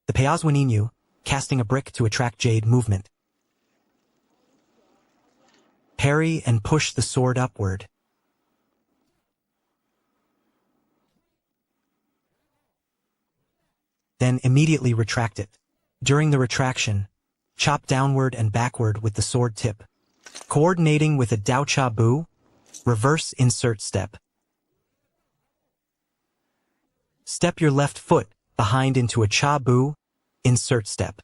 The Baguazhang, casting a brick to attract jade movement. Parry and push the sword upward. Then immediately retract it. During the retraction, chop downward and backward with the sword tip. Coordinating with a Dao Cha Bu, reverse insert step. Step your left foot behind into a Cha Bu, insert step.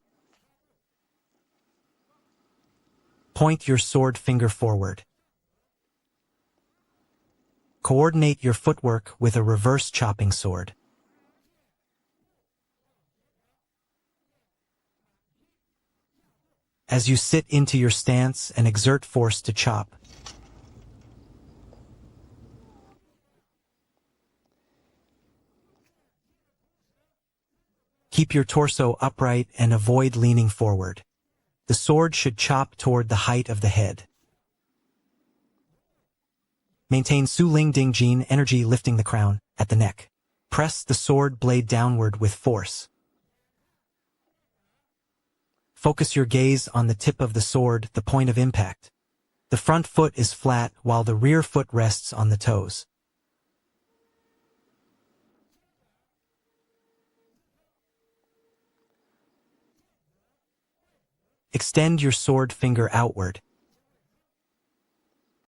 Point your sword finger forward. Coordinate your footwork with a reverse chopping sword. As you sit into your stance and exert force to chop. Keep your torso upright and avoid leaning forward. The sword should chop toward the height of the head. Maintain Su Ling Ding Jin energy, lifting the crown at the neck. Press the sword blade downward with force. Focus your gaze on the tip of the sword, the point of impact. The front foot is flat while the rear foot rests on the toes. Extend your sword finger outward.